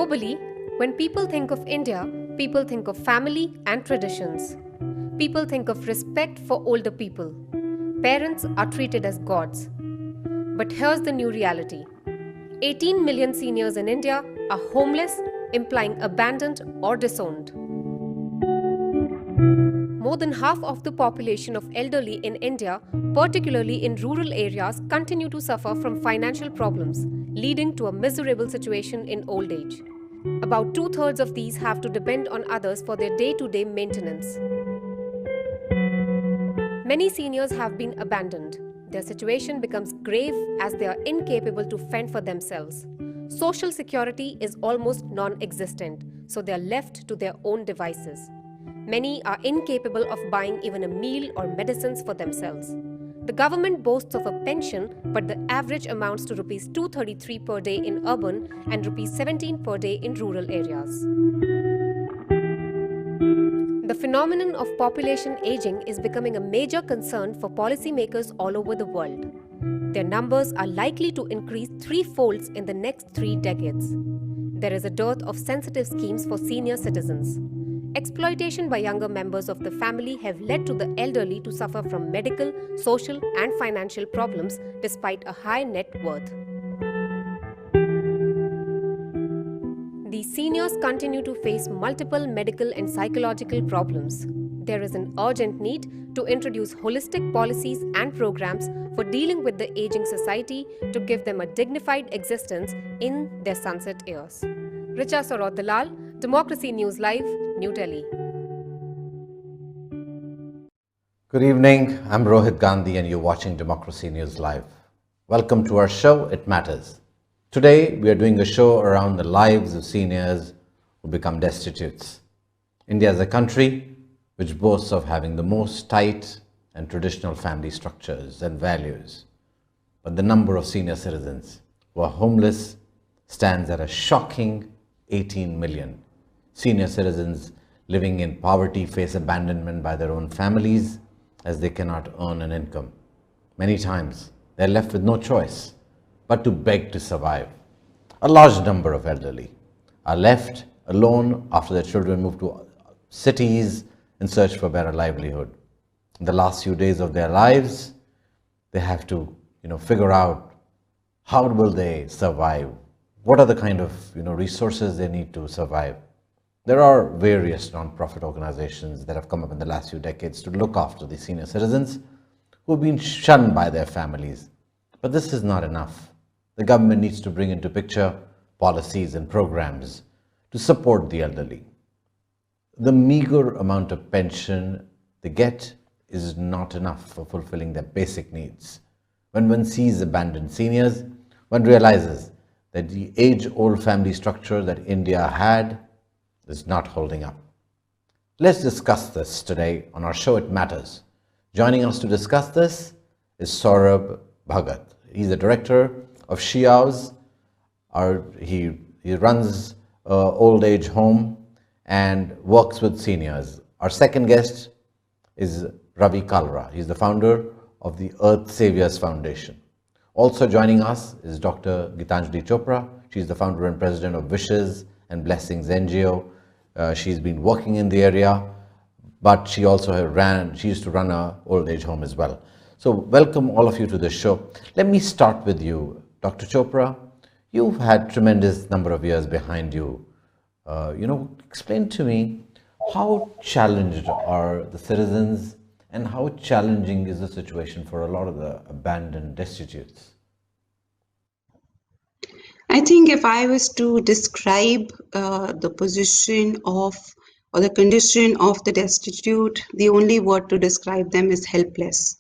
Globally, when people think of India, people think of family and traditions. People think of respect for older people. Parents are treated as gods. But here's the new reality: 18 million seniors in India are homeless, implying abandoned or disowned. More than half of the population of elderly in India, particularly in rural areas, continue to suffer from financial problems, leading to a miserable situation in old age. About two-thirds of these have to depend on others for their day-to-day maintenance. Many seniors have been abandoned. Their situation becomes grave as they are incapable to fend for themselves. Social security is almost non-existent, so they are left to their own devices. Many are incapable of buying even a meal or medicines for themselves. The government boasts of a pension, but the average amounts to Rs 233 per day in urban and Rs 17 per day in rural areas. The phenomenon of population aging is becoming a major concern for policymakers all over the world. Their numbers are likely to increase threefold in the next 3 decades. There is a dearth of sensitive schemes for senior citizens. Exploitation by younger members of the family have led to the elderly to suffer from medical, social, and financial problems despite a high net worth. These seniors continue to face multiple medical and psychological problems. There is an urgent need to introduce holistic policies and programs for dealing with the aging society to give them a dignified existence in their sunset years. Richa Sarod Dalal, Democracy News Live, New Delhi. Good evening. I'm Rohit Gandhi and you're watching Democracy News Live. Welcome to our show, It Matters. Today, we are doing a show around the lives of seniors who become destitutes. India is a country which boasts of having the most tight and traditional family structures and values. But the number of senior citizens who are homeless stands at a shocking 18 million. Senior citizens living in poverty face abandonment by their own families as they cannot earn an income. Many times, they're left with no choice but to beg to survive. A large number of elderly are left alone after their children move to cities in search for better livelihood. In the last few days of their lives, they have to, figure out how will they survive, what are the kind of, resources they need to survive. There are various non-profit organizations that have come up in the last few decades to look after the senior citizens who have been shunned by their families. But this is not enough. The government needs to bring into picture policies and programs to support the elderly. The meager amount of pension they get is not enough for fulfilling their basic needs. When one sees abandoned seniors, one realizes that the age-old family structure that India had is not holding up. Let's discuss this today on our show, It Matters. Joining us to discuss this is Saurabh Bhagat. He's the director of Shiaos. He runs an old age home and works with seniors. Our second guest is Ravi Kalra. He's the founder of the Earth Saviors Foundation. Also joining us is Dr. Gitanjali Chopra. She's the founder and president of Wishes and Blessings NGO. She's been working in the area, but she also used to run an old age home as well. So welcome all of you to the show. Let me start with you, Dr. Chopra. You've had tremendous number of years behind you. Explain to me, how challenged are the citizens and how challenging is the situation for a lot of the abandoned destitutes? I think if I was to describe the position of or the condition of the destitute, the only word to describe them is helpless.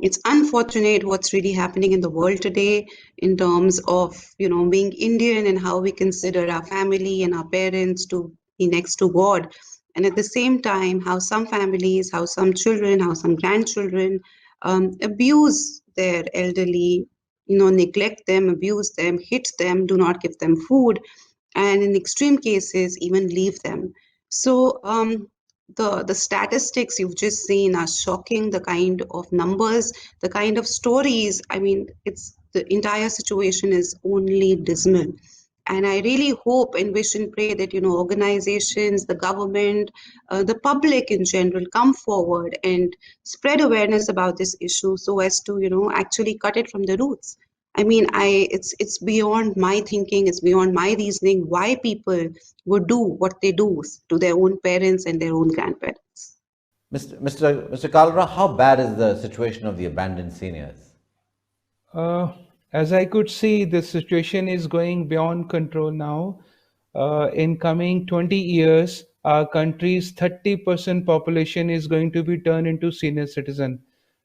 It's unfortunate what's really happening in the world today in terms of, being Indian and how we consider our family and our parents to be next to God. And at the same time, how some families, how some children, how some grandchildren abuse their elderly, neglect them, abuse them, hit them, do not give them food, and in extreme cases, even leave them. So, the statistics you've just seen are shocking. The kind of numbers, the kind of stories. I mean, it's the entire situation is only dismal. And I really hope and wish and pray that, organizations, the government, the public in general come forward and spread awareness about this issue so as to, actually cut it from the roots. I mean, it's beyond my thinking, it's beyond my reasoning why people would do what they do to their own parents and their own grandparents. Mr. Kalra, how bad is the situation of the abandoned seniors? Uh, as I could see, the situation is going beyond control now. In coming 20 years, our country's 30% population is going to be turned into senior citizen.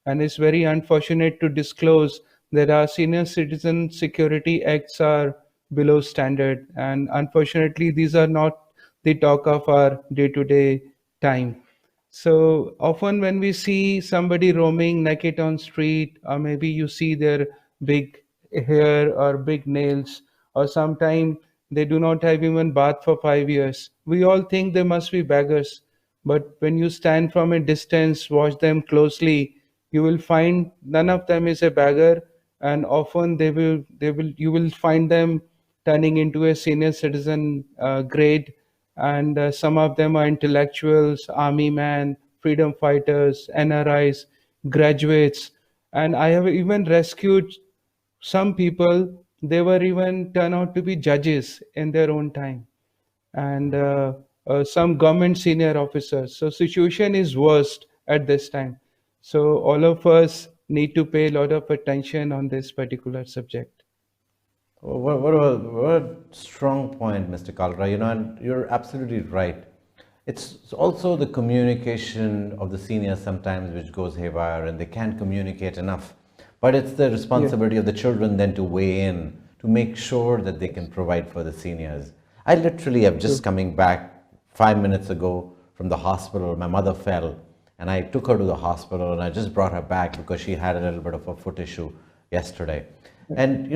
And it's very unfortunate to disclose that our senior citizen security acts are below standard. And unfortunately, these are not the talk of our day-to-day time. So often when we see somebody roaming naked on street, or maybe you see their big hair or big nails, or sometimes they do not have even bath for 5 years, we all think they must be beggars. But when you stand from a distance, watch them closely, you will find none of them is a beggar, and often you will find them turning into a senior citizen grade, and some of them are intellectuals, army men, freedom fighters, NRIs, graduates, and I have even rescued some people. They were even turned out to be judges in their own time, and some government senior officers. So situation is worst at this time. So all of us need to pay a lot of attention on this particular subject. What a strong point, Mr. Kalra. And you're absolutely right. It's also the communication of the seniors sometimes which goes haywire, and they can't communicate enough. But it's the responsibility of the children then to weigh in, to make sure that they can provide for the seniors. I literally have just coming back 5 minutes ago from the hospital. My mother fell, and I took her to the hospital, and I just brought her back because she had a little bit of a foot issue yesterday. And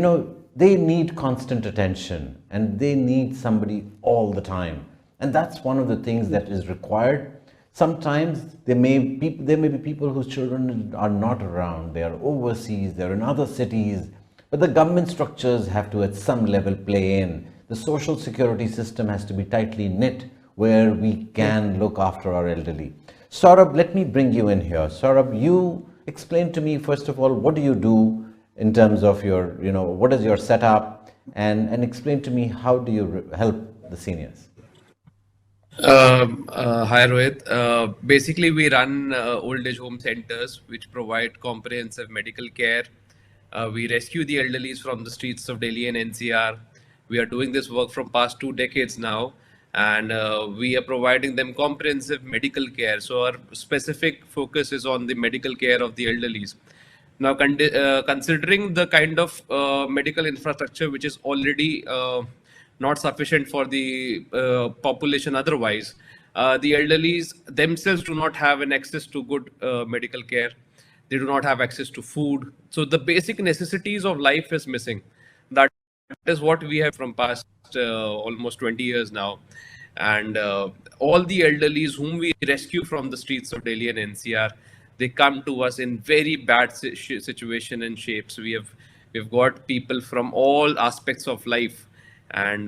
they need constant attention, and they need somebody all the time. And that's one of the things that is required. Sometimes there may be people whose children are not around, they are overseas, they're in other cities, but the government structures have to at some level play in. The social security system has to be tightly knit where we can look after our elderly. Saurabh, let me bring you in here. Saurabh, you explain to me, first of all, what do you do in terms of your, what is your setup, and explain to me how do you help the seniors? Hi Rohit. Basically, we run old age home centers which provide comprehensive medical care. We rescue the elderly from the streets of Delhi and NCR. We are doing this work from past 2 decades now, and we are providing them comprehensive medical care. So our specific focus is on the medical care of the elderly. Now, considering the kind of medical infrastructure which is already not sufficient for the population otherwise, the elderly themselves do not have an access to good medical care. They do not have access to food. So the basic necessities of life is missing. That is what we have from past almost 20 years now. And all the elderlies whom we rescue from the streets of Delhi and NCR, they come to us in very bad situation and shapes. We've got people from all aspects of life, and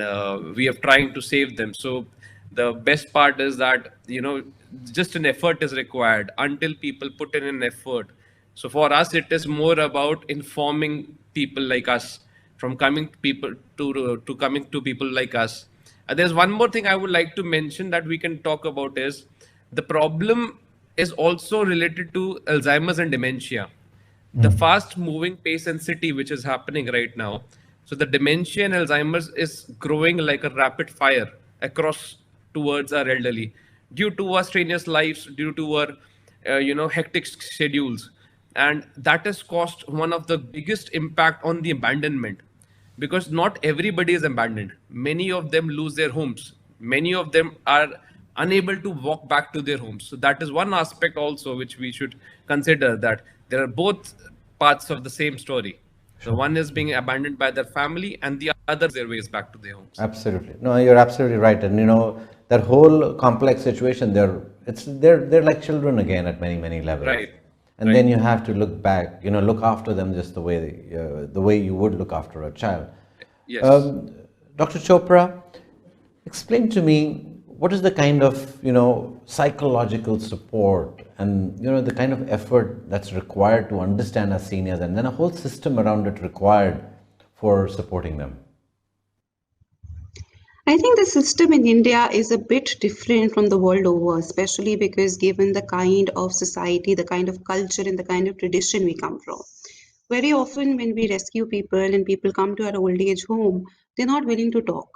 we are trying to save them. So the best part is that just an effort is required until people put in an effort. So for us, it is more about informing people like us from coming people to coming to people like us. There's one more thing I would like to mention that we can talk about is the problem is also related to Alzheimer's and dementia. The fast moving pace and city which is happening right now. So the dementia and Alzheimer's is growing like a rapid fire across towards our elderly due to our strenuous lives, due to our hectic schedules. And that has caused one of the biggest impact on the abandonment, because not everybody is abandoned. Many of them lose their homes. Many of them are unable to walk back to their homes. So that is one aspect also which we should consider, that there are both parts of the same story. The one is being abandoned by their family, and the other their ways back to their homes. Absolutely. No, you're absolutely right. And that whole complex situation, they're like children again at many levels. Right. And then you have to look back, look after them just the way you would look after a child. Yes. Dr. Chopra, explain to me what is the kind of, psychological support and, the kind of effort that's required to understand our seniors, and then a whole system around it required for supporting them. I think the system in India is a bit different from the world over, especially because given the kind of society, the kind of culture, and the kind of tradition we come from. Very often, when we rescue people and people come to our old age home, they're not willing to talk.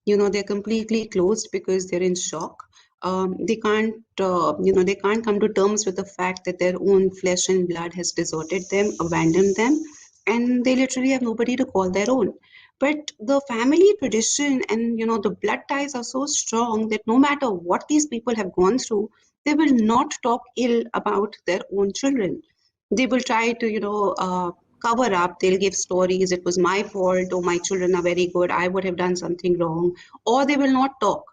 They're completely closed because they're in shock. They can't come to terms with the fact that their own flesh and blood has deserted them, abandoned them, and they literally have nobody to call their own. But the family tradition and the blood ties are so strong that no matter what these people have gone through, they will not talk ill about their own children. They will try to cover up. They'll give stories, it was my fault, or my children are very good, I would have done something wrong, or they will not talk.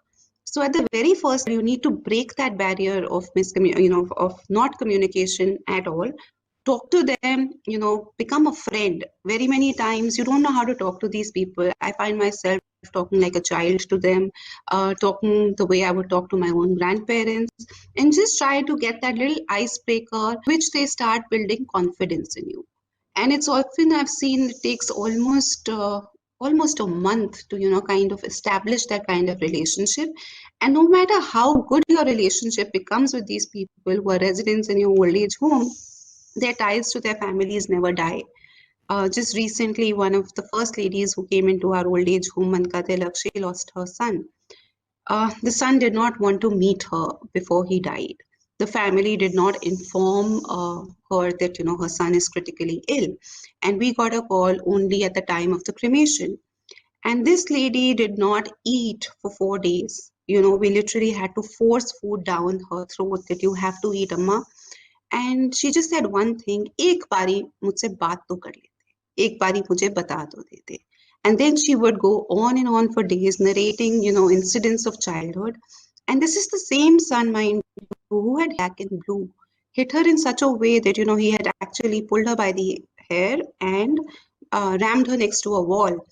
So at the very first, you need to break that barrier of of not communication at all. Talk to them, become a friend. Very many times you don't know how to talk to these people. I find myself talking like a child to them, talking the way I would talk to my own grandparents, and just try to get that little icebreaker, which they start building confidence in you. And it's often, I've seen, it takes almost a month to kind of establish that kind of relationship. And no matter how good your relationship becomes with these people who are residents in your old age home, their ties to their families never die. Just recently, one of the first ladies who came into our old age home, Manka Tilak, she lost her son. The son did not want to meet her before he died. The family did not inform her that her son is critically ill, and we got a call only at the time of the cremation. And this lady did not eat for 4 days. We literally had to force food down her throat that you have to eat, Amma. And she just said one thing, एक बारी मुझसे बात तो कर लेते, एक बारी मुझे बता तो देते. And then she would go on and on for days narrating, incidents of childhood. And this is the same son, mind you, who had black and blue, hit her in such a way that, he had actually pulled her by the hair and rammed her next to a wall.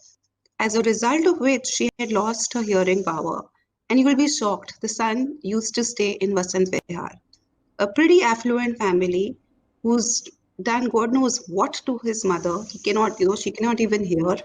As a result of which, she had lost her hearing power. And you will be shocked, the son used to stay in Vasant Vihar, a pretty affluent family who's done God knows what to his mother. He cannot, she cannot even hear.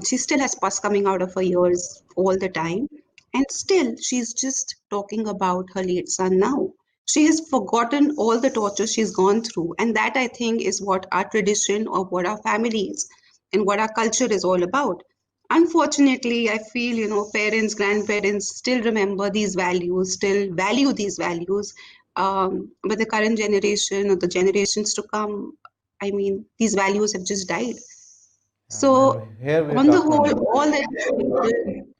She still has pus coming out of her ears all the time. And still, she's just talking about her late son now. She has forgotten all the torture she's gone through. And that, I think, is what our tradition or what our family is and what our culture is all about. Unfortunately, I feel, parents, grandparents still remember these values, still value these values, but the current generation or the generations to come, I mean, these values have just died. So, And here we're on the talking. whole, all that people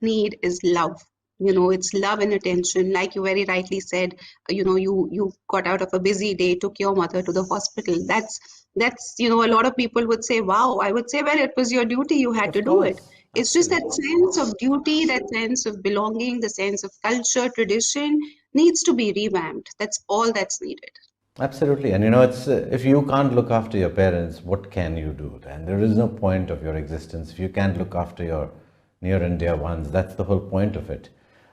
need is love. It's love and attention. Like you very rightly said, you got out of a busy day, took your mother to the hospital. That's a lot of people would say, wow. I would say, well, it was your duty. You had Of to do it. course, It's just that absolutely. sense of duty, that sense of belonging, the sense of culture, tradition needs to be revamped. That's all that's needed. Absolutely. And it's if you can't look after your parents, what can you do? And there is no point of your existence if you can't look after your near and dear ones. That's the whole point of it.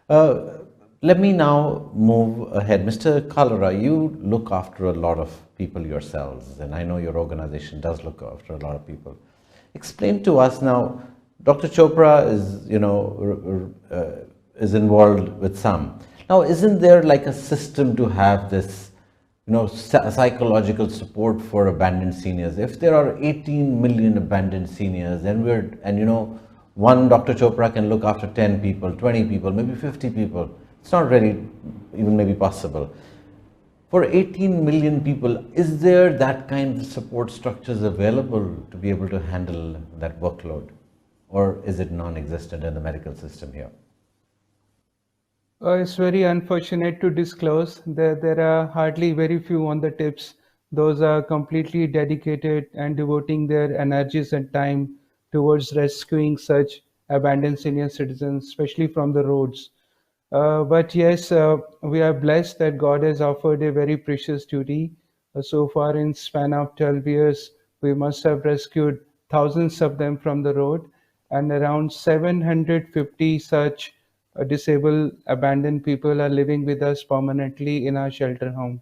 Uh, Let me now move ahead. Mr. Kalra, you look after a lot of people yourselves, and I know your organization does look after a lot of people. Explain to us now. Dr. Chopra is, is involved with some. Now, isn't there like a system to have this, psychological support for abandoned seniors? If there are 18 million abandoned seniors, one Dr. Chopra can look after 10 people, 20 people, maybe 50 people. It's not really even maybe possible. For 18 million people, is there that kind of support structures available to be able to handle that workload? Or is it non-existent in the medical system here? It's very unfortunate to disclose that there are hardly very few on the tips. Those are completely dedicated and devoting their energies and time towards rescuing such abandoned senior citizens, especially from the roads. But yes, we are blessed that God has offered a very precious duty. So far, in span of 12 years, we must have rescued thousands of them from the road. and around 750 such disabled abandoned people are living with us permanently in our shelter home.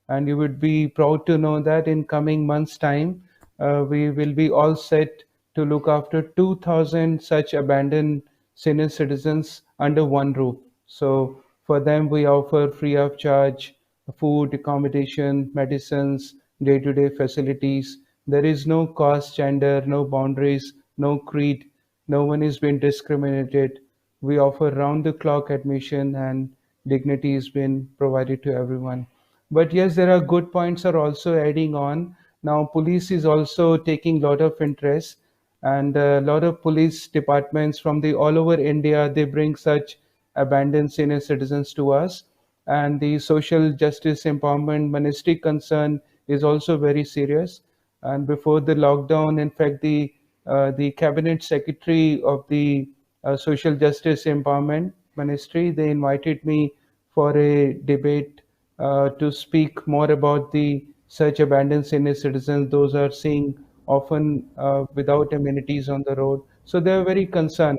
And you would be proud to know that in coming months' time, we will be all set to look after 2,000 such abandoned senior citizens under one roof. So for them, we offer free of charge food, accommodation, medicines, day-to-day facilities. There is no caste, gender, no boundaries, no creed. No one is being discriminated. We offer round-the-clock admission, and dignity is being provided to everyone. But yes, there are good points are also adding on. Now, police is also taking lot of interest, and a lot of police departments from the all over India, they bring such abandoned senior citizens to us. And the social justice empowerment ministry concern is also very serious. And before the lockdown, in fact, the cabinet secretary of the social justice empowerment ministry, they invited me for a debate to speak more about the such abandoned senior citizens. Those are seen often without amenities on the road. So they are very concerned.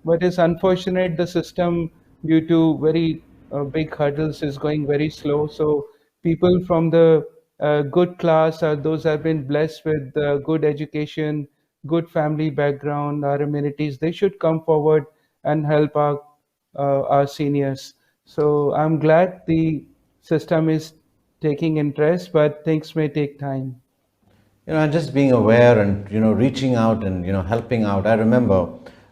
But it's unfortunate the system, due to very big hurdles, is going very slow. So people from the good class, those have been blessed with good education, good family background, our amenities, they should come forward and help our seniors. So I'm glad the system is taking interest, but things may take time. And just being aware and reaching out and helping out. I remember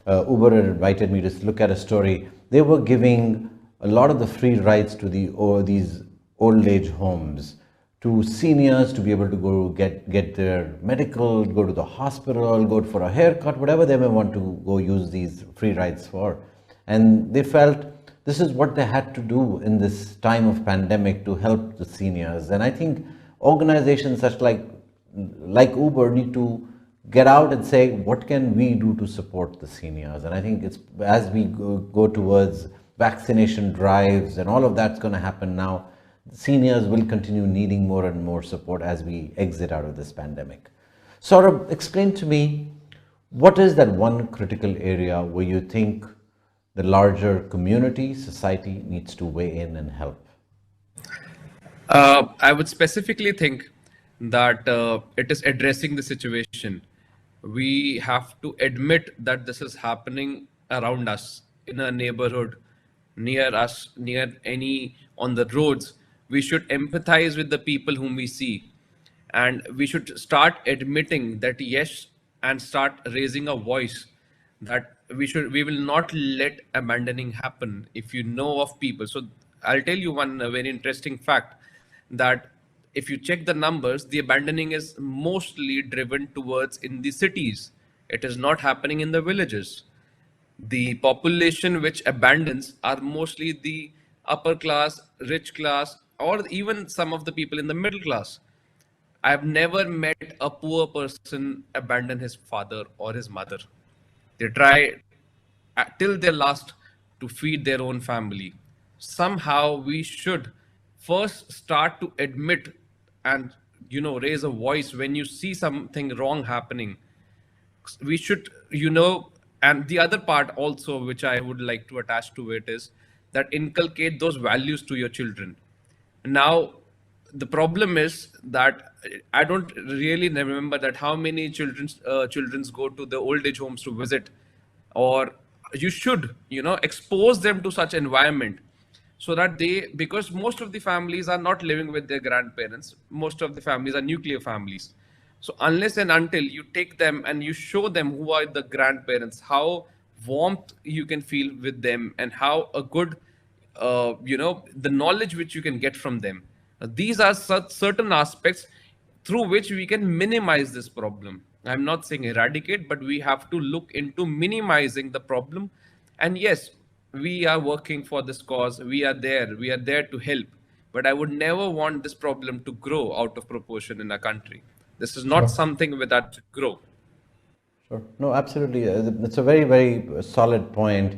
Uber had invited me to look at a story. They were giving a lot of the free rides to these old age homes to seniors to be able to go get their medical, go to the hospital, go for a haircut, whatever they may want to go use these free rides for. And they felt this is what they had to do in this time of pandemic to help the seniors. And I think organizations such like Uber need to get out and say, what can we do to support the seniors? And I think it's as we go towards vaccination drives and all of that's going to happen now, seniors will continue needing more and more support as we exit out of this pandemic. Saurabh, explain to me, what is that one critical area where you think the larger community, society needs to weigh in and help? I would specifically think that it is addressing the situation. We have to admit that this is happening around us, in a neighborhood, near us, near any, on the roads. We should empathize with the people whom we see. And we should start admitting that yes, and start raising a voice that we will not let abandoning happen. If you know of people, so I'll tell you one very interesting fact, that if you check the numbers, the abandoning is mostly driven towards in the cities. It is not happening in the villages. The population which abandons are mostly the upper class, rich class, or even some of the people in the middle class. I've never met a poor person abandon his father or his mother. They try till their last to feed their own family. Somehow we should first start to admit and raise a voice when you see something wrong happening. We should, and the other part also which I would like to attach to it is that inculcate those values to your children. Now, the problem is that I don't really remember that how many children's go to the old age homes to visit, or you should expose them to such environment, so that because most of the families are not living with their grandparents, most of the families are nuclear families. So unless and until you take them and you show them who are the grandparents, how warmth you can feel with them, and how a good the knowledge which you can get from them. These are such certain aspects through which we can minimize this problem. I'm not saying eradicate, but we have to look into minimizing the problem. And yes, we are working for this cause. We are there to help. But I would never want this problem to grow out of proportion in a country. This is not something with that to grow. Sure. No, absolutely. It's a very, very solid point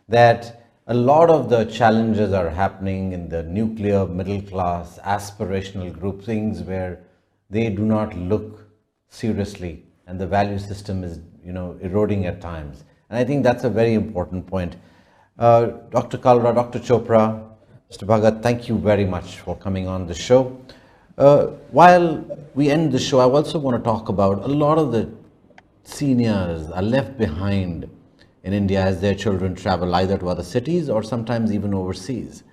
that a lot of the challenges are happening in the nuclear, middle class, aspirational groupings where they do not look seriously and the value system is, eroding at times. And I think that's a very important point. Dr. Kalra, Dr. Chopra, Mr. Bhagat, thank you very much for coming on the show. While we end the show, I also want to talk about a lot of the seniors are left behind in India as their children travel either to other cities or sometimes even overseas.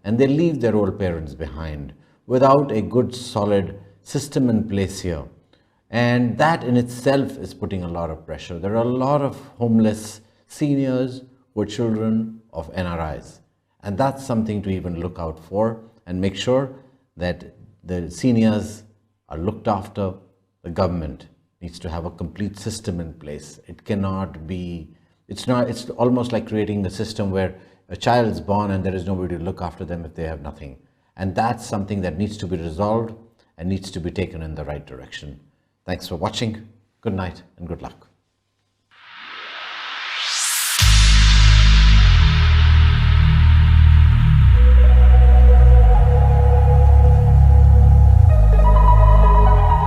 And they leave their old parents behind without a good, solid system in place here. And that in itself is putting a lot of pressure. There are a lot of homeless seniors who are children of NRIs. And that's something to even look out for and make sure that the seniors are looked after. The government needs to have a complete system in place. It cannot be, it's almost like creating a system where a child is born and there is nobody to look after them if they have nothing. And that's something that needs to be resolved and needs to be taken in the right direction. Thanks for watching. Good night and good luck.